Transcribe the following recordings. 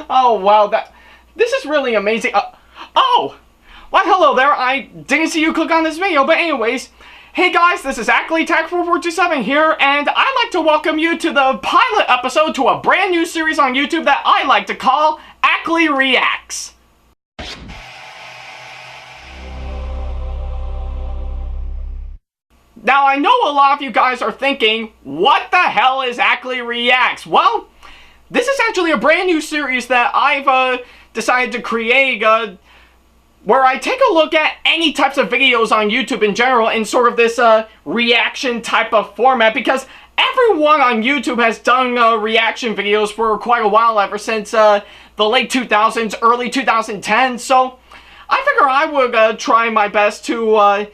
Oh, wow, this is really amazing. Oh! Why, hello there, I didn't see you click on this video, but anyways, hey guys, this is Ackley4427 here, and I'd like to welcome you to the pilot episode to a brand new series on YouTube that I like to call Ackley Reacts. Now, I know a lot of you guys are thinking, what the hell is Ackley Reacts? Well, this is actually a brand new series that I've decided to create where I take a look at any types of videos on YouTube in general in sort of this reaction type of format, because everyone on YouTube has done reaction videos for quite a while, ever since the late 2000s, early 2010s, so I figure I would try my best to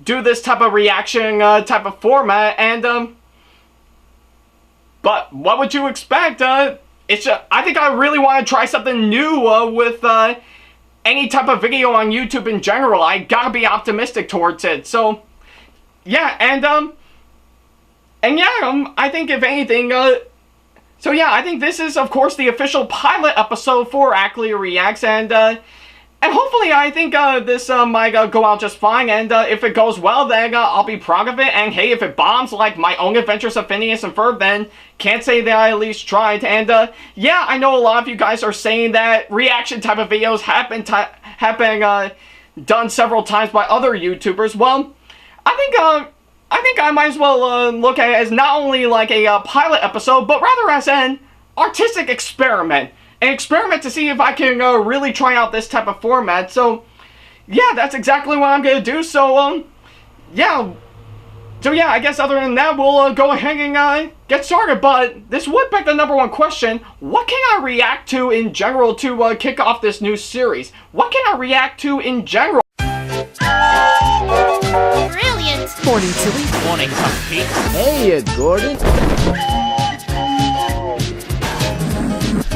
do this type of reaction type of format, and but what would you expect? I think I really want to try something new with any type of video on YouTube in general. I gotta be optimistic towards it. So yeah, I think if anything, so yeah, I think this is of course the official pilot episode for Ackley Reacts, and hopefully I think this might go out just fine, and if it goes well, then I'll be proud of it, and hey, if it bombs like my own adventures of Phineas and Ferb, then can't say that I at least tried. And yeah, I know a lot of you guys are saying that reaction type of videos have been done several times by other YouTubers. Well, I think I might as well look at it as not only like a pilot episode, but rather as an artistic experiment. An experiment to see if I can really try out this type of format. So yeah, that's exactly what I'm gonna do. So yeah, I guess other than that, we'll go ahead and get started. But this would beg the #1 question: what can I react to in general to kick off this new series? What can I react to in general? Brilliant! Morning, Tillie. Morning, Cupcake. Hey, Gordon.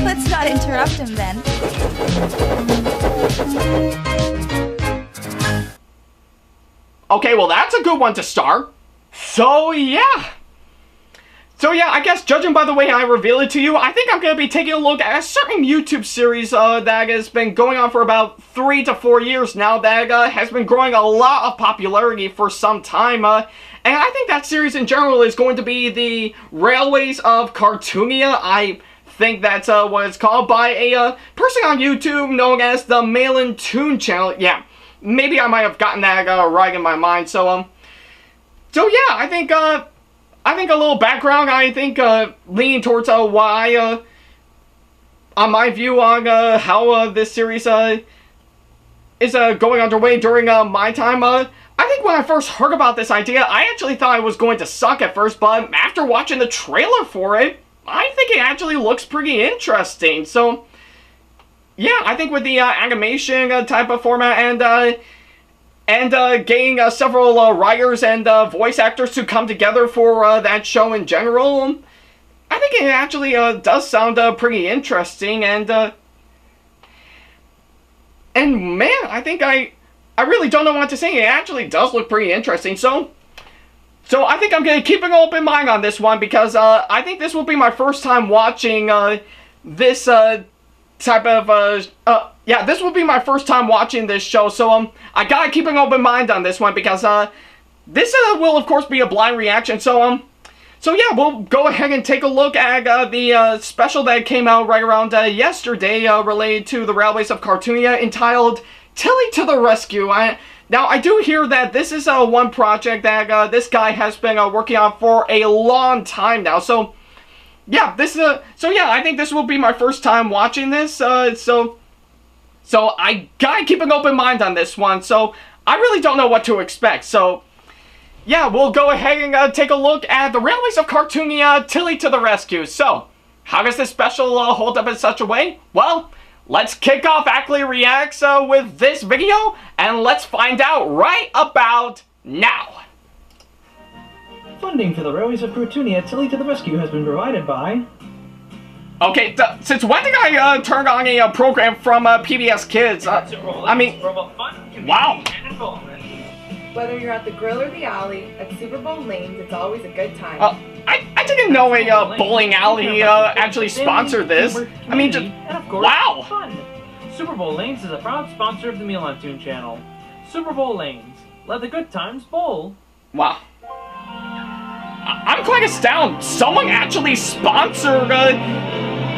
Let's not interrupt him then. Okay, well that's a good one to start. So yeah, I guess judging by the way I reveal it to you, I think I'm going to be taking a look at a certain YouTube series that has been going on for about 3 to 4 years now, that has been growing a lot of popularity for some time, and I think that series in general is going to be the Railways of Crotoonia. I think that's what it's called, by a person on YouTube known as the Mail-In Tune channel. Yeah, maybe I might have gotten that right in my mind. So yeah, I think a little background. I think leaning towards why on my view on how this series is going underway during my time. I think when I first heard about this idea, I actually thought it was going to suck at first, but after watching the trailer for it, I think it actually looks pretty interesting. So yeah, I think with the animation type of format, and getting several writers and voice actors to come together for that show in general, I think it actually does sound pretty interesting, and man, I think I really don't know what to say. It actually does look pretty interesting. So I think I'm going to keep an open mind on this one, because I think this will be my first time watching this type of, this will be my first time watching this show, so I gotta keep an open mind on this one, because this will of course be a blind reaction. So yeah, we'll go ahead and take a look at the special that came out right around yesterday related to the Railways of Crotoonia, entitled Tillie to the Rescue. Now, I do hear that this is one project that this guy has been working on for a long time now. So yeah, I think this will be my first time watching this. So I gotta keep an open mind on this one. So I really don't know what to expect. So yeah, we'll go ahead and take a look at the Railways of Crotoonia, Tillie to the Rescue. So how does this special hold up in such a way? Well, let's kick off Ackley Reacts with this video, and let's find out right about now. Funding for the Railways of Crotoonia, Tillie to the Rescue has been provided by... Okay, since when did I turn on a program from PBS Kids? I mean, wow. Whether you're at the grill or the alley, at Super Bowl lanes, it's always a good time. I didn't know a bowling alley actually sponsored this. I mean, just and of course, wow. fun. Super Bowl Lanes is a proud sponsor of the Meal on Tune channel. Super Bowl Lanes. Let the good times bowl. Wow. I'm quite astounded. Someone actually sponsored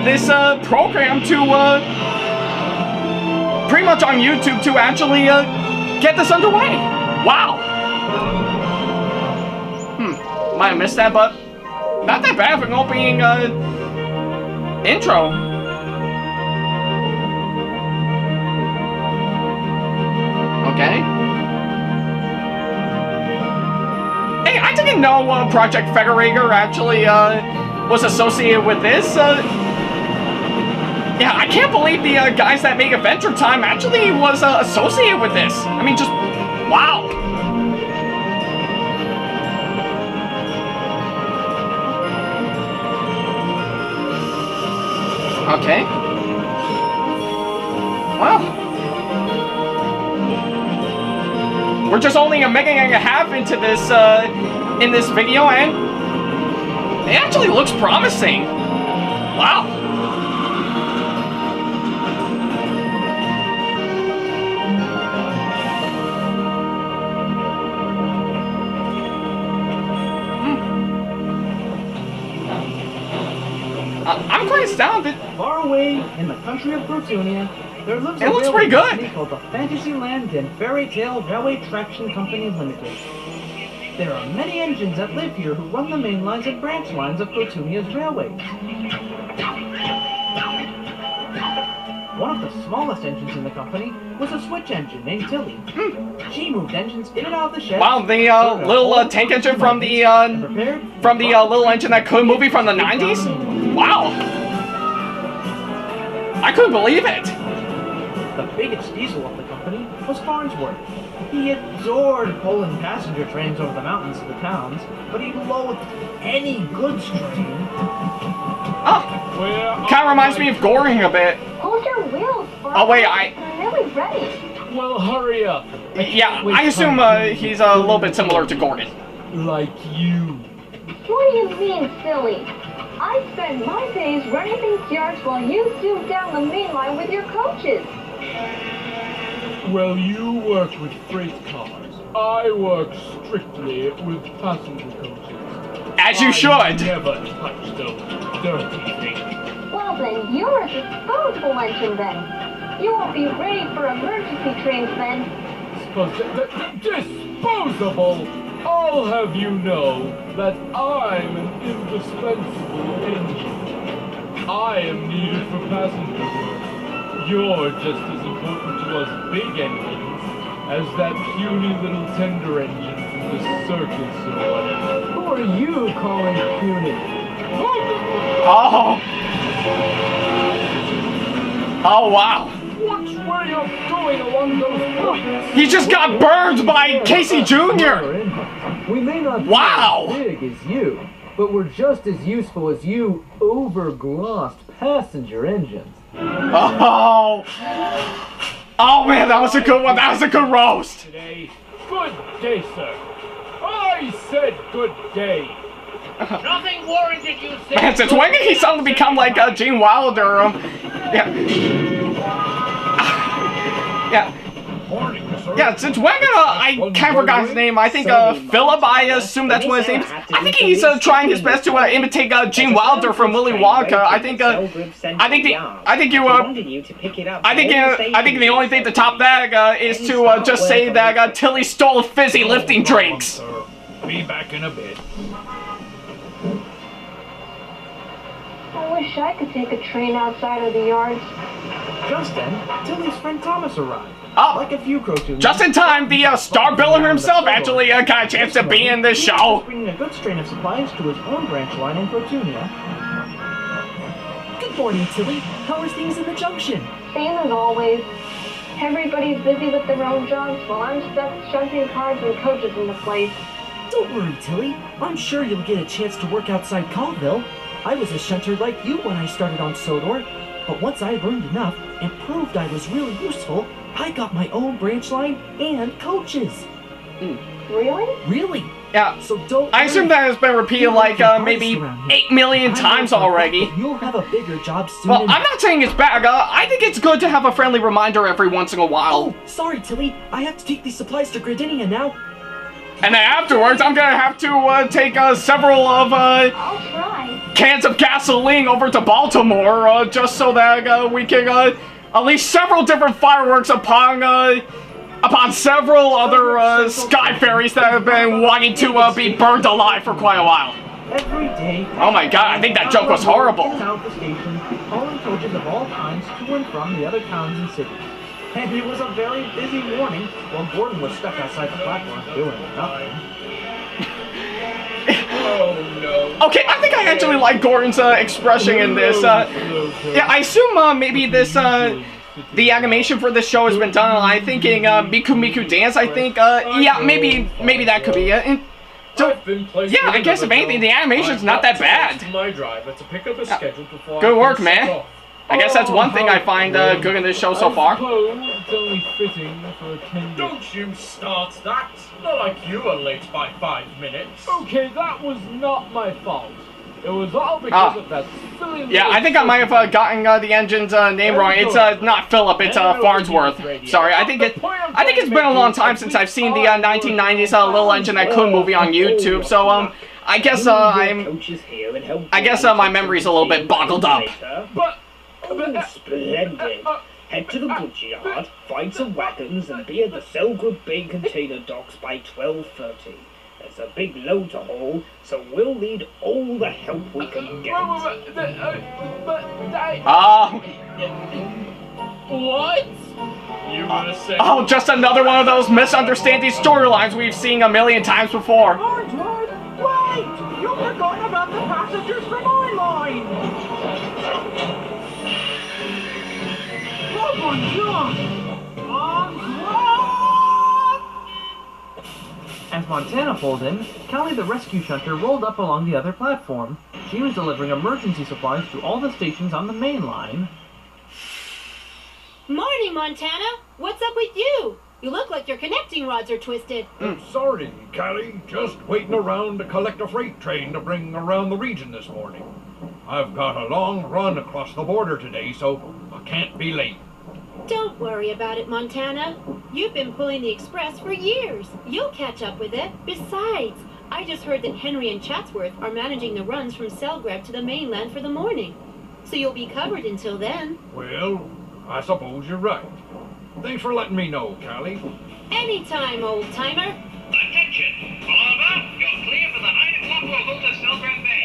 this program to pretty much on YouTube to actually get this underway. Wow. Might have missed that, but not that bad for an opening intro. Okay. Hey, I didn't know Project Federator actually was associated with this. Yeah, I can't believe the guys that make Adventure Time actually was associated with this. I mean, just wow. Okay. Well. We're just only a minute and a half into this, in this video, and it actually looks promising. Wow. I'm quite astounded. Far away in the country of Crotoonia, there lives It looks pretty good. company called the Fantasyland and Fairy Tale Railway Traction Company Limited. There are many engines that live here who run the main lines and branch lines of Crotoonia's railways. One of the smallest engines in the company was a switch engine named Tillie. She moved engines in and out of the shed. Wow, the little tank engine from the little engine that could movie from the 90s? Wow. I couldn't believe it. The biggest diesel of the company was Farnsworth. He adored pulling passenger trains over the mountains to the towns, but he loathed any goods train. Oh, kind of reminds me of Goring a bit. Hold your wheels, Bob. Oh wait, I'm nearly ready. Well, hurry up. Yeah, I assume he's a little bit similar to Gordon. Like you. What do you mean, silly? I spend my days running these yards while you zoom down the main line with your coaches. Well, you work with freight cars. I work strictly with passenger coaches. As you should. I never touch those dirty things. Well then, you're a disposable engine then. You won't be ready for emergency trains then. Disposable! I'll have you know that I'm an indispensable engine. I am needed for passenger work. You're just as important to us big engines as that puny little tender engine from the circus or whatever. Who are you calling puny? Oh. Oh wow. Watch where you're going along those points. He just got burned by Casey Jr. We may not be Wow. as big as you, but we're just as useful as you overglossed passenger engines. Oh. Oh man, that was a good one. That was a good roast. Today, good day, sir. I said good day. Nothing warranted you say. Man, since when did he suddenly become like Gene Wilder? Yeah. Yeah. Morning, sir. Yeah, since when I can't forgot his name. I think Philip, I assume that's what his name is. I think he's trying his best to imitate Gene Wilder from Willy Wonka. I think the only thing to top that is to just say that Tillie stole fizzy lifting drinks. Be back in a bit. I wish I could take a train outside of the yards. Just then, Tillie's friend Thomas arrived. Oh, Like a few Crotoonians, just in time, the star biller himself actually got a chance to be in this he show. was bringing a good strain of supplies to his own branch line in Crotoonia. Good morning, Tillie. How are things in the junction? Same as always. Everybody's busy with their own jobs while I'm stuck shunting cars and coaches in the place. Don't worry, Tillie. I'm sure you'll get a chance to work outside Colville. I was a shunter like you when I started on Sodor, but once I learned enough and proved I was really useful, I got my own branch line and coaches. Really? Really? Yeah. So don't. I assume that has been repeated like maybe 8 million times already. You'll have a bigger job soon. Well, I'm not saying it's bad. I think it's good to have a friendly reminder every once in a while. Oh, sorry, Tillie. I have to take these supplies to Crotoonia now. And then afterwards, I'm gonna have to take several of I'll try. cans of gasoline over to Baltimore just so that we can unleash several different fireworks upon several other sky fairies that have been wanting to be burned alive for quite a while. Every day. Oh my god, I think that joke was horrible. Out the station, hauling coaches of all kinds to and from the other towns and cities. And it was a very busy morning while Gordon was stuck outside the platform doing nothing. Oh no. Okay, I think I actually like Gordon's expression in this. Yeah, I assume maybe this the animation for this show has been done. I think in Miku Miku Dance. I think yeah, maybe that could be it. And so yeah, I guess if anything, the animation's not that bad. My driver to pick up a schedule before Good work, man. I guess that's one thing I find good in this show so far. It's only fitting for a 10. Don't you start that! Not like you were late by 5 minutes. Okay, that was not my fault. It was all because of that silly. Yeah, I think I might have gotten the engine's name wrong. It's not Philip, it's Farnsworth. Sorry, I think it's been a long time since I've seen the 1990s Little Engine That Could movie on YouTube. So I guess my memory's a little bit boggled up. Oh, splendid. Head to the goods yard, find some wagons, and be at the Selgood Bay container docks by 12:30. There's a big load to haul, so we'll need all the help we can get. What? You gonna say? Oh, just another one of those misunderstanding storylines we've seen a million times before. Farnsworth, wait! You forgot about the passengers from my line! Oh my God! As Montana pulled in, Callie the rescue shunter rolled up along the other platform. She was delivering emergency supplies to all the stations on the main line. Morning, Montana! What's up with you? You look like your connecting rods are twisted. Sorry, Callie. Just waiting around to collect a freight train to bring around the region this morning. I've got a long run across the border today, so I can't be late. Don't worry about it, Montana. You've been pulling the express for years. You'll catch up with it. Besides, I just heard that Henry and Chatsworth are managing the runs from Selgrad to the mainland for the morning. So you'll be covered until then. Well, I suppose you're right. Thanks for letting me know, Callie. Anytime, old-timer. Attention! Oliver, you're clear for the 9 o'clock local to Selgrad Bay.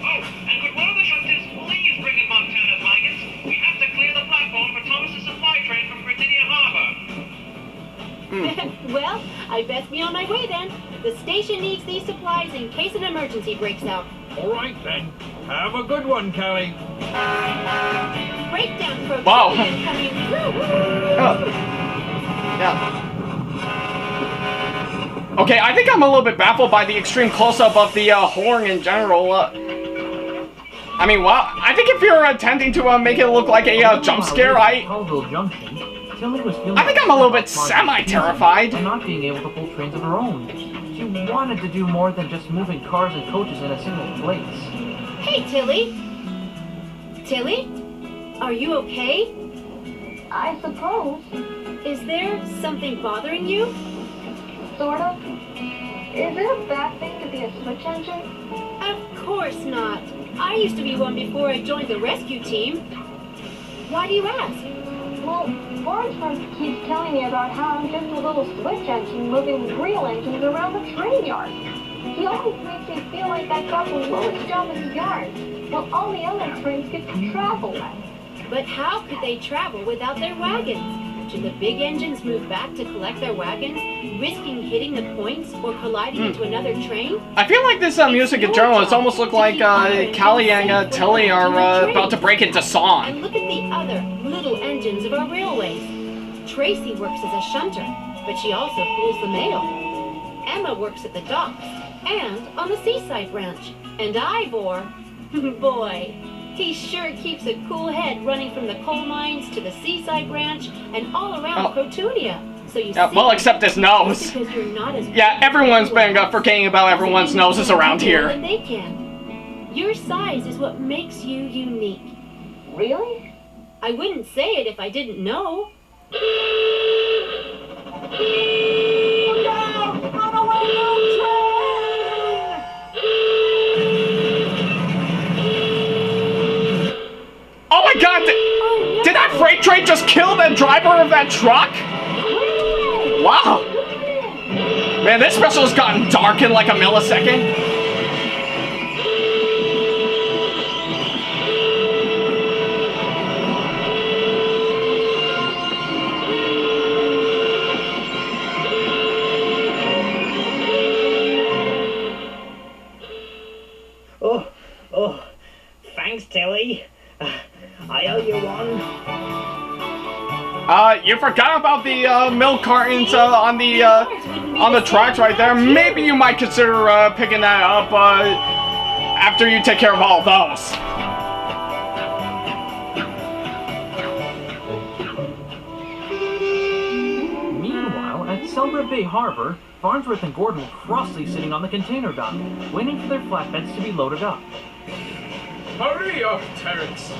Oh, and could one of the shunters please bring in Montana's wagons? We have to clear the platform for Thomas's supply train from Crotoonia Harbor. Well, I best be on my way then. The station needs these supplies in case an emergency breaks out. All right, then. Have a good one, Callie. Breakdown Crotoonia Wow. coming through. Yeah. Okay, I think I'm a little bit baffled by the extreme close-up of the horn in general. I mean, well, I think if you're attempting to make it look like a jump scare, I think I'm a little bit semi-terrified. And not being able to pull trains of her own. She wanted to do more than just moving cars and coaches in a single place. Hey, Tillie. Tillie? Are you okay? I suppose. Is there something bothering you? Sort of. Is it a bad thing to be a switch engine? Of course not. I used to be one before I joined the rescue team. Why do you ask? Well, Farnsworth keeps telling me about how I'm just a little switch engine moving real engines around the train yard. He always makes me feel like I've got the lowest job in the yard, while all the other trains get to travel. But how could they travel without their wagons? Should the big engines move back to collect their wagons, risking hitting the points or colliding into another train? I feel like this music in general, it's almost look like Callie and Tillie are about to break into song. And look at the other little engines of our railways. Tracy works as a shunter, but she also pulls the mail. Emma works at the docks and on the seaside branch. And Ivor, boy, he sure keeps a cool head running from the coal mines to the seaside branch and all around Crotoonia. So you Yeah, see, well, except his nose. because you're not as Yeah, everyone's been forgetting about everyone's noses around more here. than they can. Your size is what makes you unique. Really? I wouldn't say it if I didn't know. Look out! Runaway milk train! Oh my god! Did that freight train just kill the driver of that truck? Wow! Man, this special has gotten dark in like a millisecond. Oh, thanks, Tillie. I owe you one. You forgot about the milk cartons on the tracks right there. Maybe you might consider picking that up after you take care of all of those. Meanwhile, at Celebrate Bay Harbor, Farnsworth and Gordon were crossly sitting on the container dock, waiting for their flatbeds to be loaded up. Hurry up, Terrence.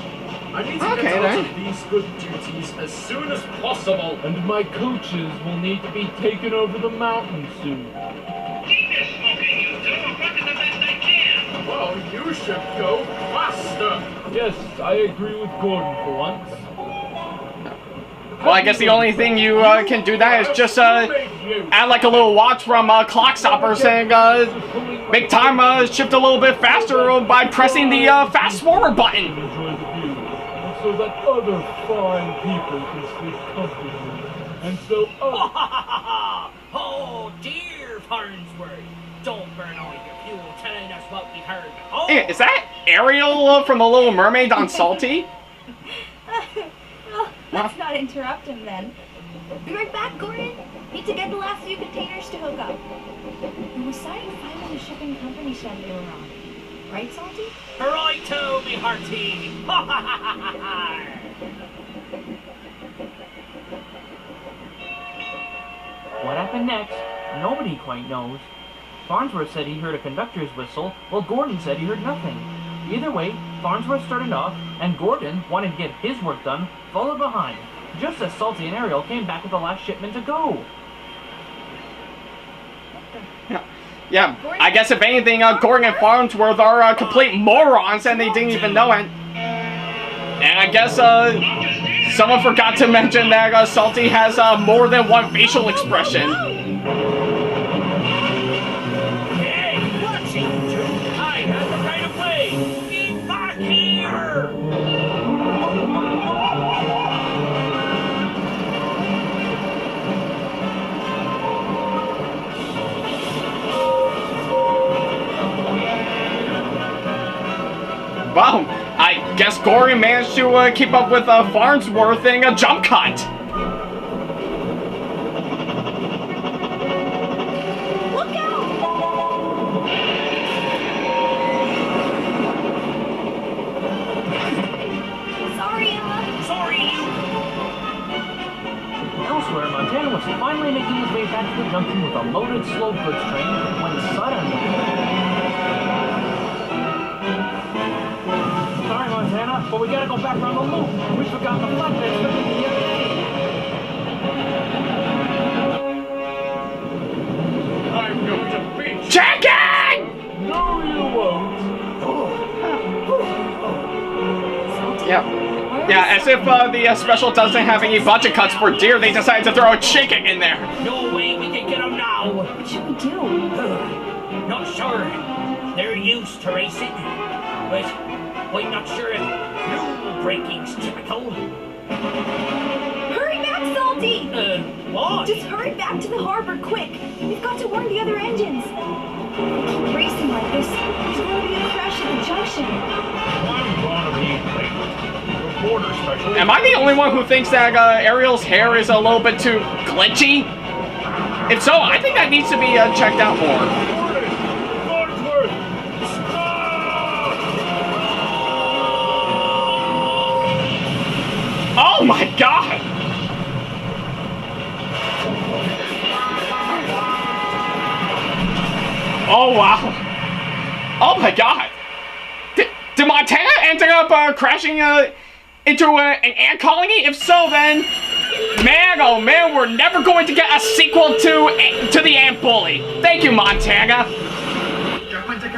I need to get out of these good duties as soon as possible. And my coaches will need to be taken over the mountain soon. Keep your smoking, you two. I'm working the best I can. Well, you should go faster. Yes, I agree with Gordon for once. Well, I guess the only thing you can do that is just add like a little watch from Clock Stopper saying make time shift a little bit faster by pressing the fast forward button. Enjoy the view, so that other fine people can sleep comfortably. And so Oh dear, Farnsworth, don't burn all your fuel telling us what we heard. Oh. Hey, is that Ariel from The Little Mermaid on Salty? Let's not interrupt him then. Be right back, Gordon. Need to get the last few containers to hook up. And we're signing 5 on the shipping company shed they were on. Right, Salty? Righto, me hearty. Ha ha ha ha ha. What happened next? Nobody quite knows. Farnsworth said he heard a conductor's whistle, while Gordon said he heard nothing. Either way, Farnsworth started off, and Gordon, wanting to get his work done, followed behind, just as Salty and Ariel came back with the last shipment to go. Yeah, I guess if anything, Gordon and Farnsworth are complete morons and they didn't even know it. And I guess someone forgot to mention that Salty has more than one facial expression. Hey, watch it! I have the right of way! Get back here! Wow, I guess Gordon managed to keep up with Farnsworth in a jump cut. Look out! Sorry, Emma. Sorry, you! Elsewhere, Montana was finally making his way back to the junction with a loaded slow goods train when suddenly... Sorry, Montana, but we gotta go back around the loop. We forgot the flatbed stuck in the other day. I'm going to beat you. Chicken! No, you won't. Yeah. Yeah, as if the special doesn't have any budget cuts for deer, they decided to throw a chicken in there. No way we can get them now! What should we do? Not sure. They're used to racing. But I'm not sure if rule breaking's typical. Hurry back, Salty! What? Just hurry back to the harbor, quick! We've got to warn the other engines. If we keep racing like this, there's going to be a crash at the junction. I'm gonna be late. Reporter special. Am I the only one who thinks that Ariel's hair is a little bit too glitchy? If so, I think that needs to be checked out more. Farnsworth! Oh my god! Oh, wow. Oh, my God. Did Montana end up crashing into an ant colony? If so, then, man, oh man, we're never going to get a sequel to the Ant Bully. Thank you, Montana.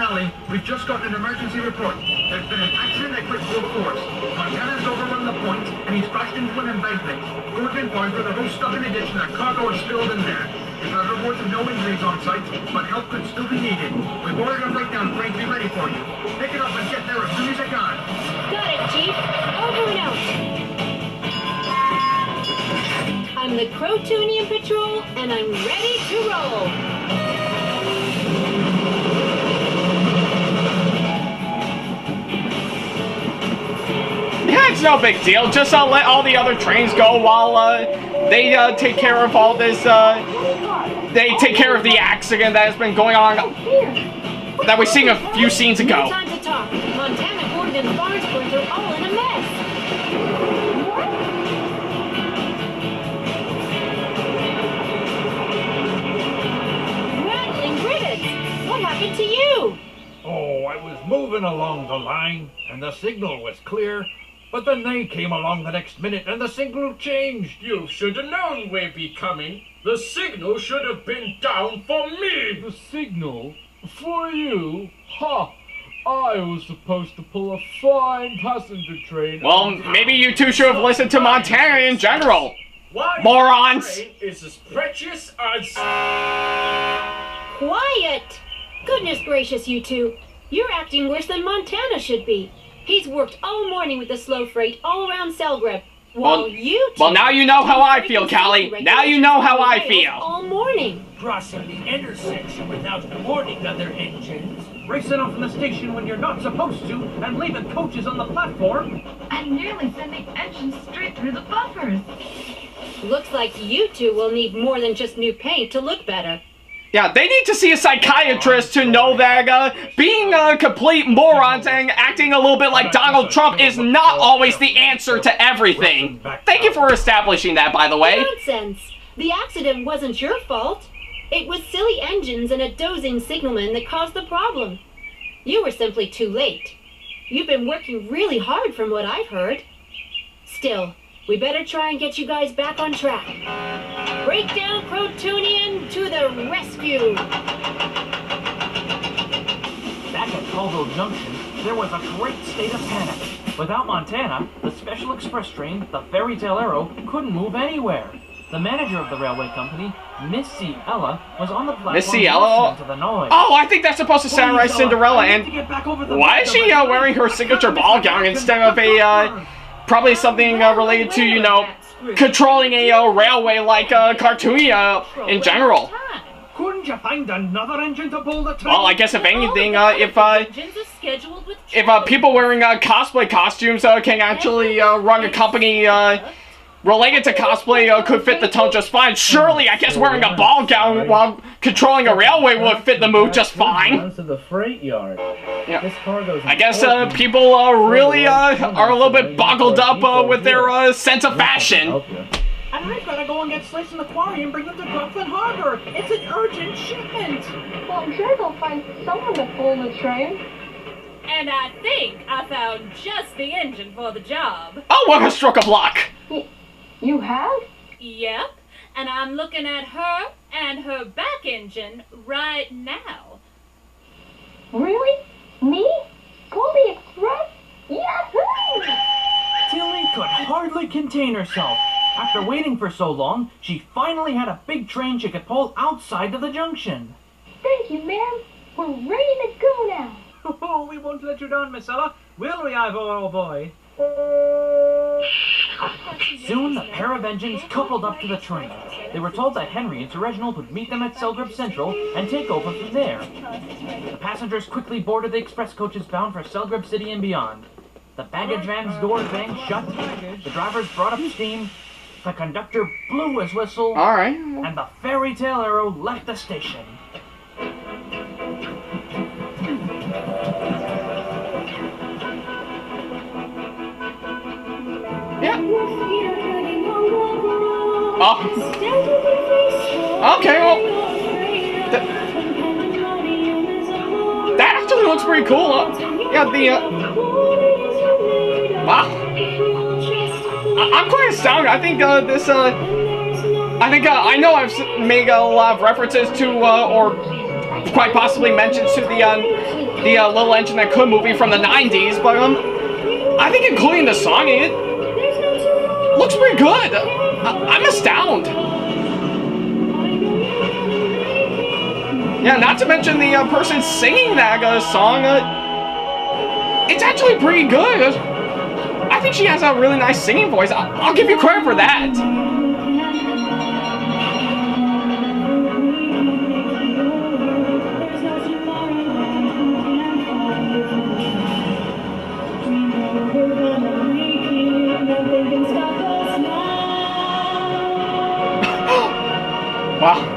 Ackley, we've just got an emergency report. There's been an accident at critical force. Montana's overrun the point, and he's crashed into an embankment. Gordon Farms with a whole stuck in a ditch and a cargo is spilled in there. We've had reports of no injuries on site, but help could still be needed. We've ordered a breakdown plane to be ready for you. Pick it up and get there as soon as you can. Got it, Chief. Over and out. I'm the Crotoonia Patrol, and I'm ready to roll. Yeah, it's no big deal. Just let all the other trains go while they take care of all this. They take care of the accident that has been going on that we've seen a few scenes ago. No time to talk. Montana, Gordon, and Farnsworth are all in a mess. Rattling rivets. What happened to you? Oh, I was moving along the line, and the signal was clear. But then they came along the next minute, and the signal changed. You should have known we'd be coming. The signal should have been down for me. The signal? For you? Ha! I was supposed to pull a fine passenger train. Well, maybe you two should have listened to Montana in general. Why morons! Train is as precious as... Quiet! Goodness gracious, you two. You're acting worse than Montana should be. He's worked all morning with the slow freight all around Selgreb. While you two... Well, now you know how I feel, Callie. Now you know how I feel. All morning. Crossing the intersection without warning other engines. Racing off from the station when you're not supposed to, and leaving coaches on the platform. And nearly sending engines straight through the buffers. Looks like you two will need more than just new paint to look better. Yeah, they need to see a psychiatrist to know that being complete morons and acting a little bit like Donald Trump is not always the answer to everything. Thank you for establishing that, by the way. Nonsense. The accident wasn't your fault. It was silly engines and a dozing signalman that caused the problem. You were simply too late. You've been working really hard from what I've heard. Still, we better try and get you guys back on track. Breakdown Crotoonian to the rescue! Back at Colville Junction, there was a great state of panic. Without Montana, the Special Express train, the Fairy Tale Arrow, couldn't move anywhere. The manager of the railway company, Miss C. Ella, was on the platform listening to the noise. Oh, I think that's supposed to sound like Cinderella, and why is she wearing her signature ball gown instead of a, probably something related to, you know, controlling a railway like Crotoonia in general. Couldn't you find another engine to pull the train? Well, I guess if anything, if people wearing cosplay costumes can actually run a company related to cosplay could fit the tone just fine. Surely, I guess wearing a ball gown while controlling a railway would fit the mood just fine. To the freight yard. Yeah. This cargo's I guess people really are a little bit boggled up with their sense of fashion. And I've got to go and get Slice in the quarry and bring them to Brooklyn Harbor. It's an urgent shipment. Well, I'm sure they'll find someone to pull the train. And I think I found just the engine for the job. Oh, what a stroke of luck! You have? Yep. And I'm looking at her and her back engine right now. Really? Me? Pull the express? Yahoo! Tillie could hardly contain herself. After waiting for so long, she finally had a big train she could pull outside of the junction. Thank you, ma'am. We're ready to go now. Oh, we won't let you down, Miss Ella. Will we, Ivor, old boy? Soon, the pair of engines coupled up to the train. They were told that Henry and Sir Reginald would meet them at Selgrove Central and take over from there. The passengers quickly boarded the express coaches bound for Selgrove City and beyond. The baggage van's doors banged shut, the drivers brought up steam, the conductor blew his whistle, and the Fairy Tale Arrow left the station. Yeah. Oh. Okay, well. looks pretty cool. Yeah, the wow. I'm quite astounded. I think this. I know I've made a lot of references to, or quite possibly mentions to the Little Engine That Could movie from the '90s, but I think including the song in it looks pretty good. I'm astounded. Yeah, not to mention the person singing that song. It's actually pretty good. I think she has a really nice singing voice. I'll give you credit for that. Wow.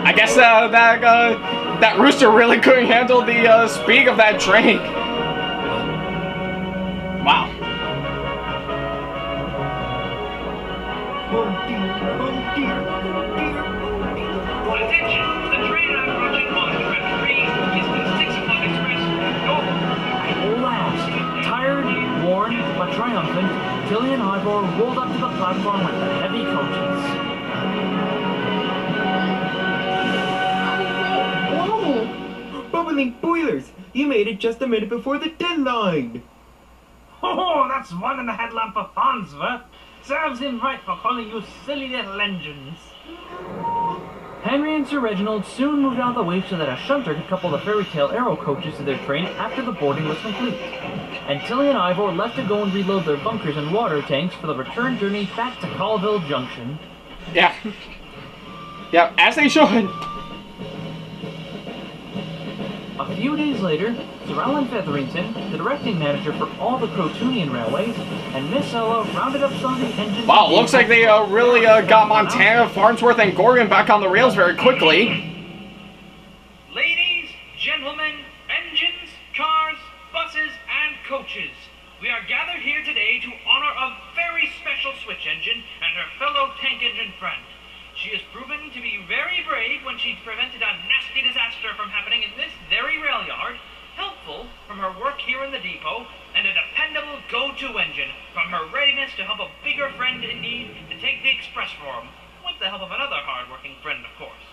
I guess that rooster really couldn't handle the speed of that train. Wow. Attention! The train approaching on track 3 is the 6 o'clock express. At last, tired, worn, but triumphant, Tillie and Ivor rolled up to the platform with the heavy coaches. Bubbling boilers! You made it just a minute before the deadline! Oh, that's one in the headlamp for Farnsworth. Serves him right for calling you silly little engines. Henry and Sir Reginald soon moved out of the way so that a shunter could couple the fairy tale arrow coaches to their train after the boarding was complete. And Tillie and Ivor left to go and reload their bunkers and water tanks for the return journey back to Colville Junction. Yeah. Yeah, as they should. A few days later, Sir Alan Featherington, the directing manager for all the Crotoonian railways, and Miss Ella rounded up some of the engines. Wow, looks like they really got Montana, Farnsworth, and Gorgon back on the rails very quickly. Ladies, gentlemen, engines, cars, buses, and coaches. We are gathered here today to honor a very special switch engine and her fellow tank engine friend. She has proven to be very brave when she prevented a nasty disaster from happening in this very rail yard, helpful from her work here in the depot, and a dependable go-to engine from her readiness to help a bigger friend in need to take the express for him, with the help of another hard-working friend, of course.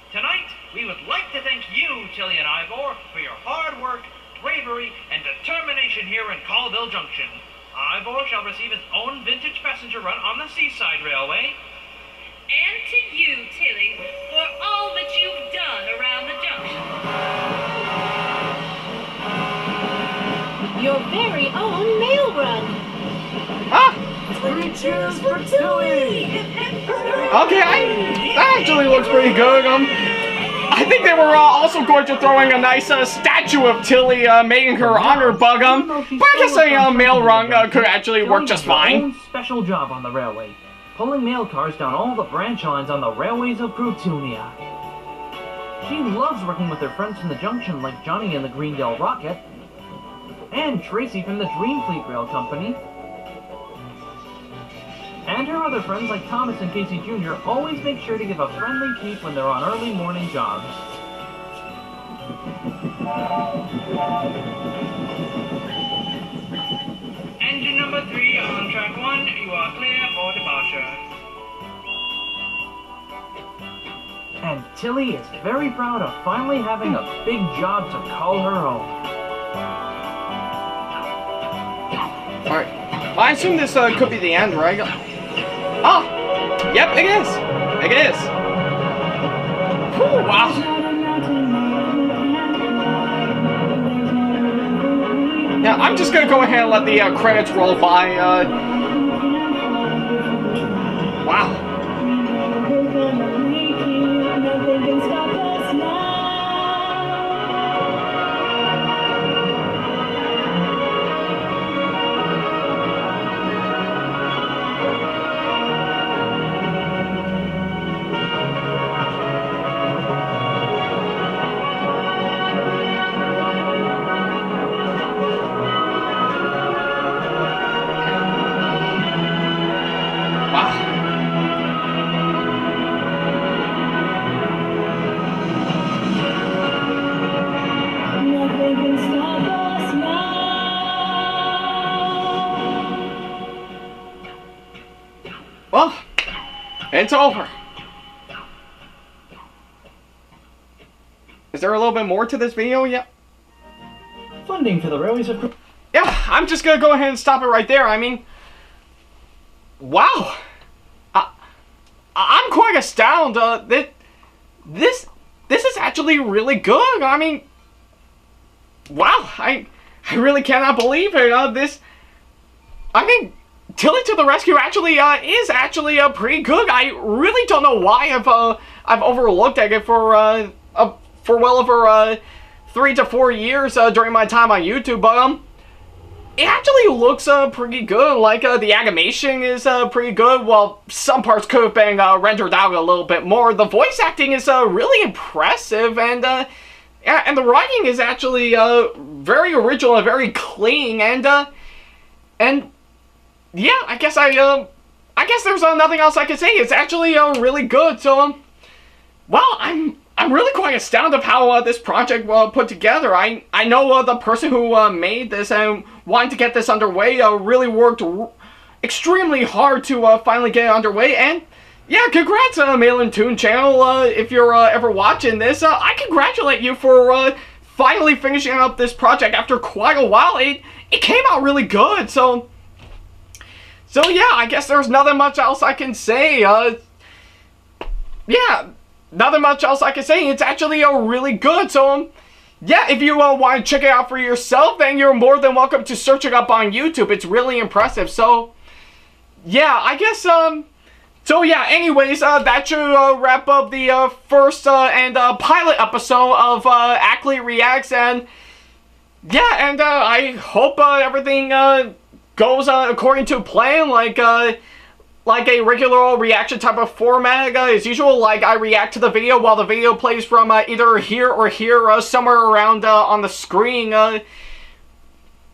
Tonight, we would like to thank you, Tillie and Ivor, for your hard work, bravery, and determination here in Colville Junction. Ivor shall receive his own vintage passenger run on the Seaside Railway. And to you, Tillie, for all that you've done around the junction. Your very own mail run. Ah! 3 cheers for Tillie! Okay, that actually looks pretty good. I think they were also going to throw in a nice statue of Tillie, making her honor bug but I guess a mail run could actually work just fine. Special job on the railway, pulling mail cars down all the branch lines on the railways of Crotoonia. She loves working with her friends from the junction like Johnny and the Greendale Rocket, and Tracy from the Dreamfleet Rail Company, and her other friends like Thomas and Casey Jr. always make sure to give a friendly peep when they're on early morning jobs. Engine number 3 on track 1, you are clear for departure. And Tillie is very proud of finally having a big job to call her own. Alright, well, I assume this could be the end, right? Oh! Yep, it is! It is! Whew, wow! Yeah, I'm just gonna go ahead and let the credits roll by, wow. Well, it's over. Is there a little bit more to this video yet? Funding for the railways of... Yeah, I'm just gonna go ahead and stop it right there. I mean, wow. I'm quite astounded that this is actually really good. I mean, wow. I really cannot believe it. I think Tillie to the Rescue actually is actually pretty good. I really don't know why I've overlooked it for well over 3 to 4 years during my time on YouTube, but it actually looks pretty good. Like the animation is pretty good. Well, some parts could have been rendered out a little bit more. The voice acting is really impressive, and the writing is actually very original and very clean, and yeah, I guess there's nothing else I can say. It's actually really good. So well, I'm really quite astounded of how this project put together. I know the person who made this and wanted to get this underway really worked extremely hard to finally get it underway. And yeah, congrats Mail Toon channel. If you're ever watching this, I congratulate you for finally finishing up this project after quite a while. It came out really good. So yeah, I guess there's nothing much else I can say. Yeah. Nothing much else I can say. It's actually really good. So, yeah, if you want to check it out for yourself, then you're more than welcome to search it up on YouTube. It's really impressive. So, yeah, I guess, so yeah, anyways, that should wrap up the first and pilot episode of Ackley Reacts. And, yeah, and I hope everything goes according to plan, like a regular reaction type of format as usual. Like, I react to the video while the video plays from either here or here, somewhere around on the screen.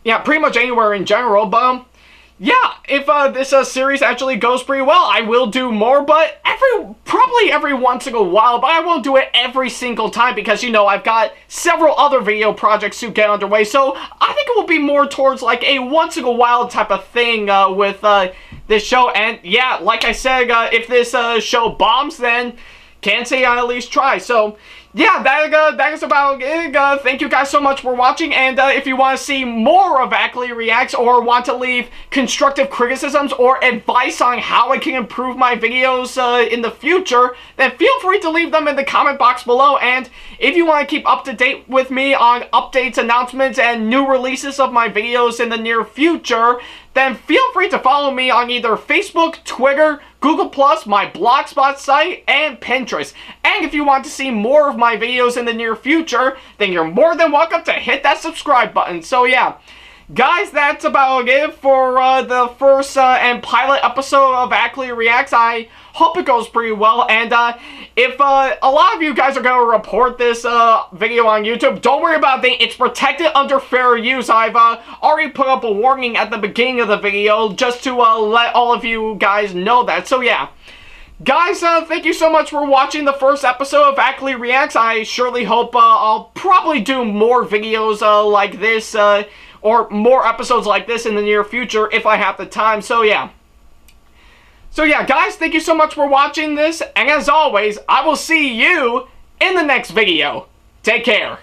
Yeah, pretty much anywhere in general. But yeah, if this series actually goes pretty well, I will do more, but probably every once in a while. But I won't do it every single time because, you know, I've got several other video projects to get underway. So I think it will be more towards like a once in a while type of thing with this show. And yeah, like I said, if this show bombs, then can't say I at least try. So yeah, that is about it. Thank you guys so much for watching, and if you want to see more of Ackley Reacts or want to leave constructive criticisms or advice on how I can improve my videos in the future, then feel free to leave them in the comment box below. And if you want to keep up to date with me on updates, announcements, and new releases of my videos in the near future, then feel free to follow me on either Facebook, Twitter, Google+, my Blogspot site, and Pinterest. And if you want to see more of my videos in the near future, then you're more than welcome to hit that subscribe button. So yeah, guys, that's about it for the first and pilot episode of Ackley Reacts. I hope it goes pretty well, and if a lot of you guys are going to report this video on YouTube, don't worry about it. It's protected under fair use. I've already put up a warning at the beginning of the video just to let all of you guys know that. So yeah, guys, thank you so much for watching the first episode of Ackley Reacts. I surely hope I'll probably do more videos like this, or more episodes like this in the near future if I have the time. So yeah. So yeah, guys, thank you so much for watching this, and as always, I will see you in the next video. Take care.